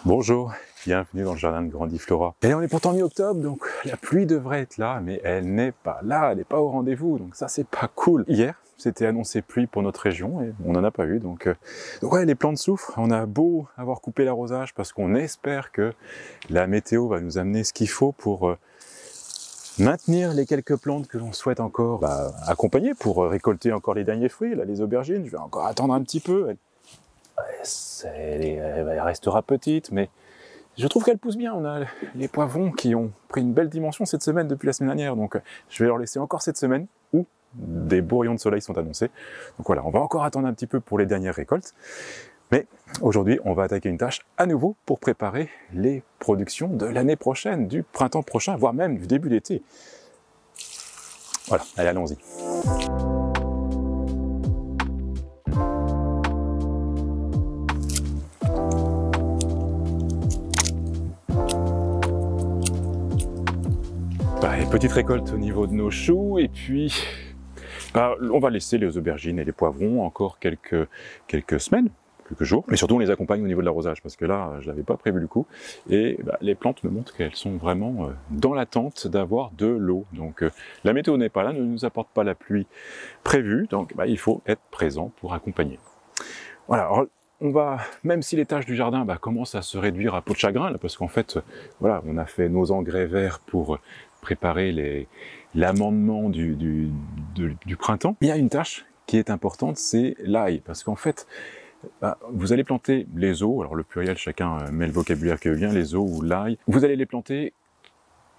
Bonjour, bienvenue dans le jardin de Grandiflora. Et on est pourtant mi-octobre, donc la pluie devrait être là, mais elle n'est pas là, elle n'est pas au rendez-vous, donc ça c'est pas cool. Hier, c'était annoncé pluie pour notre région et on n'en a pas eu, donc ouais, les plantes souffrent. On a beau avoir coupé l'arrosage parce qu'on espère que la météo va nous amener ce qu'il faut pour maintenir les quelques plantes que l'on souhaite encore accompagner pour récolter encore les derniers fruits. Là, les aubergines, je vais encore attendre un petit peu. Elle restera petite, mais je trouve qu'elle pousse bien. On a les poivrons qui ont pris une belle dimension cette semaine depuis la semaine dernière, donc je vais leur laisser encore cette semaine où des beaux rayons de soleil sont annoncés. Donc voilà, on va encore attendre un petit peu pour les dernières récoltes. Mais aujourd'hui, on va attaquer une tâche à nouveau pour préparer les productions de l'année prochaine, du printemps prochain, voire même du début d'été. Voilà, allez, allons-y. Petite récolte au niveau de nos choux, et puis on va laisser les aubergines et les poivrons encore quelques semaines, quelques jours, mais surtout on les accompagne au niveau de l'arrosage, parce que là, je l'avais pas prévu du coup, et les plantes me montrent qu'elles sont vraiment dans l'attente d'avoir de l'eau. Donc la météo n'est pas là, ne nous apporte pas la pluie prévue, donc il faut être présent pour accompagner. Voilà. Alors, on va, même si les tâches du jardin commencent à se réduire à peau de chagrin, là, parce qu'en fait, voilà, on a fait nos engrais verts pour préparer l'amendement du printemps. Il y a une tâche qui est importante, c'est l'ail, parce qu'en fait, vous allez planter les eaux, alors le pluriel, chacun met le vocabulaire qu'il veut bien, les eaux ou l'ail, vous allez les planter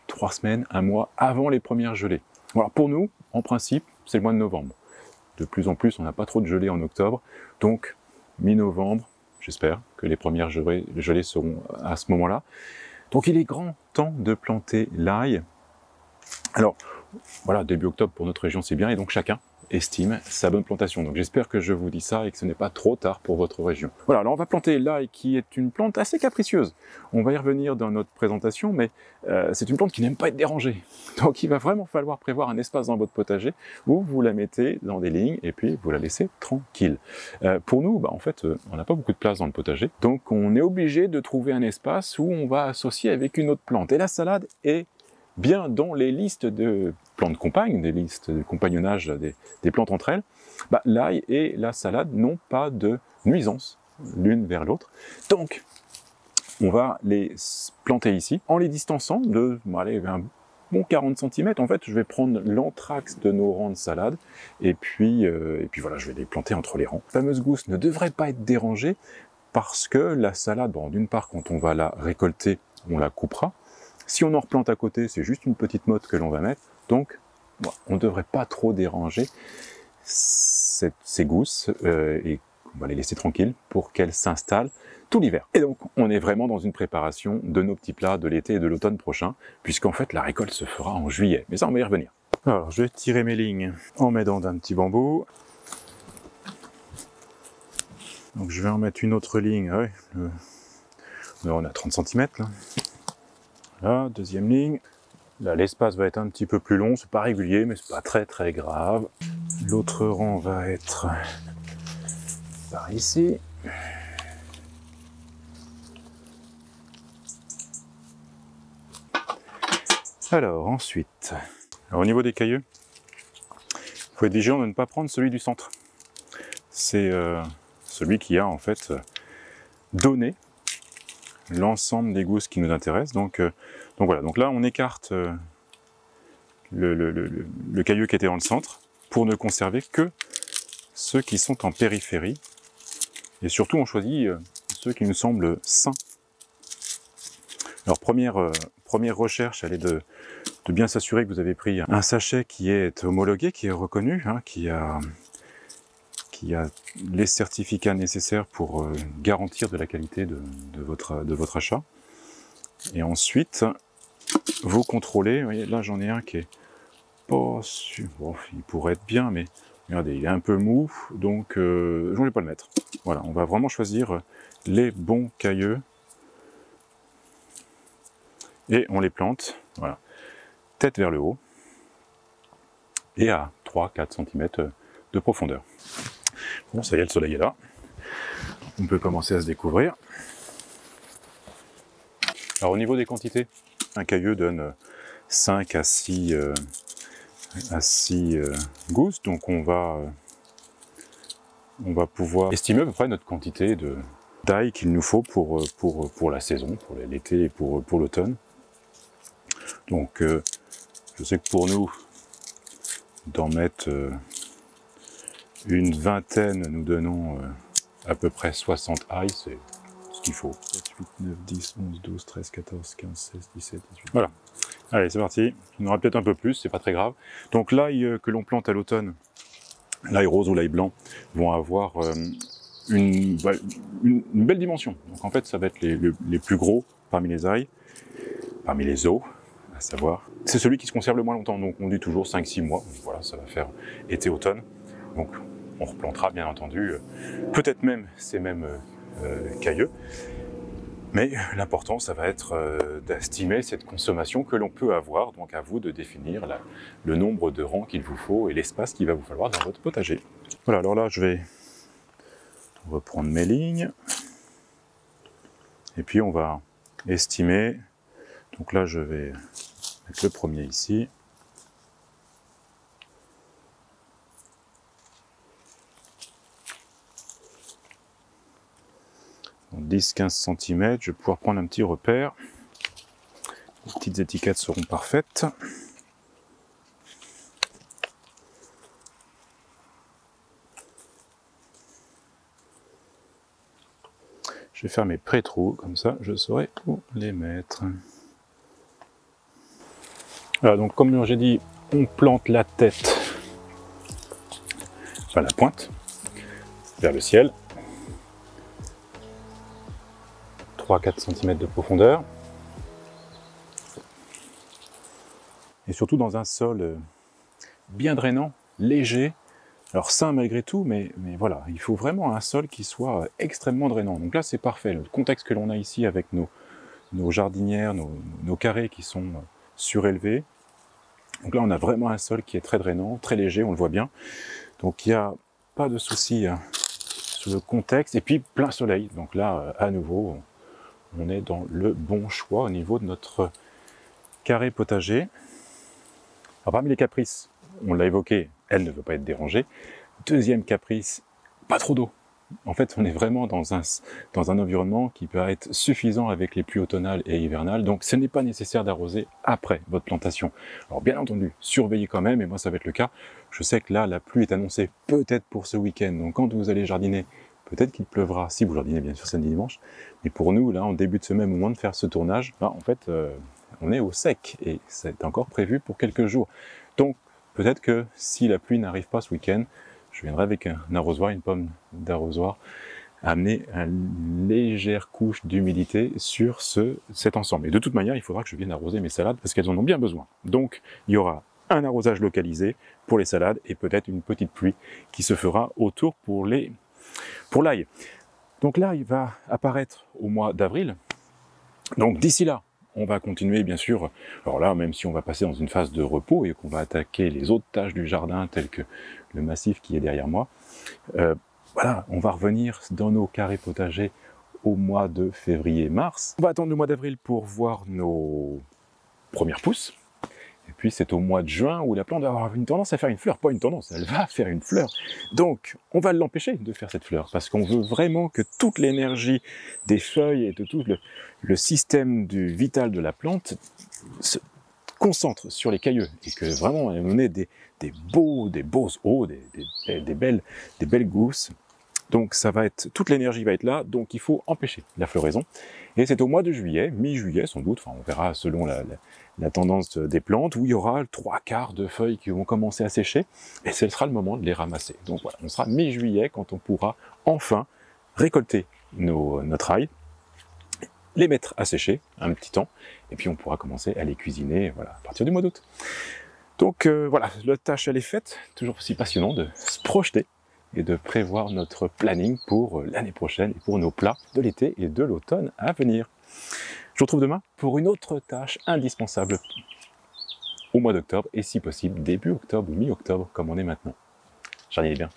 3 semaines, 1 mois avant les premières gelées. Alors pour nous, en principe, c'est le mois de novembre. De plus en plus, on n'a pas trop de gelées en octobre, donc mi-novembre, j'espère que les premières gelées seront à ce moment-là. Donc il est grand temps de planter l'ail. Alors voilà, début octobre pour notre région c'est bien, et donc chacun estime sa bonne plantation. Donc j'espère que je vous dis ça et que ce n'est pas trop tard pour votre région. Voilà, alors on va planter l'ail qui est une plante assez capricieuse. On va y revenir dans notre présentation, mais c'est une plante qui n'aime pas être dérangée. Donc il va vraiment falloir prévoir un espace dans votre potager où vous la mettez dans des lignes et puis vous la laissez tranquille. Pour nous, en fait, on n'a pas beaucoup de place dans le potager, donc on est obligé de trouver un espace où on va associer avec une autre plante. Et la salade est bien dans les listes de plantes compagnes, des listes de compagnonnage des plantes entre elles. L'ail et la salade n'ont pas de nuisance l'une vers l'autre. Donc, on va les planter ici en les distançant de un bon 40 cm. En fait, je vais prendre l'anthrax de nos rangs de salade et puis voilà, je vais les planter entre les rangs. La fameuse gousse ne devrait pas être dérangée parce que la salade, d'une part, quand on va la récolter, on la coupera. Si on en replante à côté, c'est juste une petite motte que l'on va mettre. Donc, on ne devrait pas trop déranger ces gousses et on va les laisser tranquilles pour qu'elles s'installent tout l'hiver. Et donc, on est vraiment dans une préparation de nos petits plats de l'été et de l'automne prochain, puisqu'en fait, la récolte se fera en juillet. Mais ça, on va y revenir. Alors, je vais tirer mes lignes en m'aidant d'un petit bambou. Donc, je vais en mettre une autre ligne. Ouais, on a 30 cm là. Là, deuxième ligne. Là, l'espace va être un petit peu plus long, c'est pas régulier, mais c'est pas très grave. L'autre rang va être par ici. Alors, ensuite, au niveau des cailleux, il faut être vigilant de ne pas prendre celui du centre. C'est celui qui a en fait donné l'ensemble des gousses qui nous intéressent. Donc voilà, donc là on écarte le caillou qui était dans le centre pour ne conserver que ceux qui sont en périphérie, et surtout on choisit ceux qui nous semblent sains. Alors première recherche, elle est de bien s'assurer que vous avez pris un sachet qui est homologué, qui est reconnu, qui a les certificats nécessaires pour garantir de la qualité de votre achat. Et ensuite, vous contrôlez. Vous voyez, là j'en ai un qui est pas sûr. Bon, il pourrait être bien, mais regardez, il est un peu mou, donc je ne vais pas le mettre. Voilà, on va vraiment choisir les bons cailleux et on les plante, voilà, tête vers le haut et à 3-4 cm de profondeur. Bon, ça y est, le soleil est là. On peut commencer à se découvrir. Alors au niveau des quantités, un cailleux donne 5 à 6 gousses, donc on va pouvoir estimer à peu près notre quantité d'ail qu'il nous faut pour la saison, pour l'été et pour l'automne. Donc je sais que pour nous, d'en mettre une vingtaine, nous donnons à peu près 60 ail, c'est ce qu'il faut. 7, 8, 9, 10, 11, 12, 13, 14, 15, 16, 17, 18. Voilà. Allez, c'est parti. Il y en aura peut-être un peu plus, c'est pas très grave. Donc l'ail que l'on plante à l'automne, l'ail rose ou l'ail blanc, vont avoir une belle dimension. Donc en fait, ça va être les plus gros parmi les ails, parmi les os, à savoir. C'est celui qui se conserve le moins longtemps, donc on dit toujours 5-6 mois. Voilà, ça va faire été-automne. Donc on replantera bien entendu, peut-être même ces mêmes cailleux. Mais l'important, ça va être d'estimer cette consommation que l'on peut avoir. Donc à vous de définir le nombre de rangs qu'il vous faut et l'espace qu'il va vous falloir dans votre potager. Voilà, alors là, je vais reprendre mes lignes. Et puis on va estimer. Donc là, je vais mettre le premier ici. Donc 10-15 cm, je vais pouvoir prendre un petit repère. Les petites étiquettes seront parfaites. Je vais faire mes pré-trous, comme ça je saurai où les mettre. Voilà, donc comme j'ai dit, on plante la tête, enfin la pointe, vers le ciel. 3-4 cm de profondeur. Et surtout dans un sol bien drainant, léger. Alors sain malgré tout, mais voilà, il faut vraiment un sol qui soit extrêmement drainant. Donc là c'est parfait, le contexte que l'on a ici avec nos jardinières, nos carrés qui sont surélevés. Donc là on a vraiment un sol qui est très drainant, très léger, on le voit bien. Donc il n'y a pas de souci sur le contexte, et puis plein soleil. Donc là à nouveau, on est dans le bon choix au niveau de notre carré potager. Alors parmi les caprices, on l'a évoqué, elle ne veut pas être dérangée. Deuxième caprice, pas trop d'eau. En fait, on est vraiment dans un environnement qui peut être suffisant avec les pluies automnales et hivernales, donc ce n'est pas nécessaire d'arroser après votre plantation. Alors bien entendu, surveillez quand même, et moi ça va être le cas. Je sais que là, la pluie est annoncée peut-être pour ce week-end, donc quand vous allez jardiner, peut-être qu'il pleuvra, si vous jardinez bien sûr samedi dimanche, mais pour nous, là, en début de semaine, au moment de faire ce tournage, là, en fait, on est au sec, et c'est encore prévu pour quelques jours. Donc, peut-être que si la pluie n'arrive pas ce week-end, je viendrai avec un arrosoir, une pomme d'arrosoir, amener une légère couche d'humidité sur cet ensemble. Et de toute manière, il faudra que je vienne arroser mes salades parce qu'elles en ont bien besoin. Donc, il y aura un arrosage localisé pour les salades et peut-être une petite pluie qui se fera autour pour l'ail. Donc l'ail va apparaître au mois d'avril. Donc d'ici là, on va continuer bien sûr, alors là même si on va passer dans une phase de repos et qu'on va attaquer les autres tâches du jardin telles que le massif qui est derrière moi, voilà, on va revenir dans nos carrés potagers au mois de février-mars. On va attendre le mois d'avril pour voir nos premières pousses. Et puis c'est au mois de juin où la plante va avoir une tendance à faire une fleur. Pas une tendance, elle va faire une fleur. Donc on va l'empêcher de faire cette fleur parce qu'on veut vraiment que toute l'énergie des feuilles et de tout le système vital de la plante se concentre sur les cailleux et que vraiment on ait des beaux os, des belles gousses. Donc ça va être, toute l'énergie va être là, donc il faut empêcher la floraison. Et c'est au mois de juillet, mi-juillet sans doute, enfin on verra selon la tendance des plantes, où il y aura 3/4 de feuilles qui vont commencer à sécher, et ce sera le moment de les ramasser. Donc voilà, on sera mi-juillet quand on pourra enfin récolter notre ail, les mettre à sécher un petit temps, et puis on pourra commencer à les cuisiner voilà, à partir du mois d'août. Donc voilà, la tâche elle est faite, toujours aussi passionnant de se projeter et de prévoir notre planning pour l'année prochaine et pour nos plats de l'été et de l'automne à venir. Je vous retrouve demain pour une autre tâche indispensable au mois d'octobre et si possible début octobre ou mi-octobre comme on est maintenant. Jardinez bien.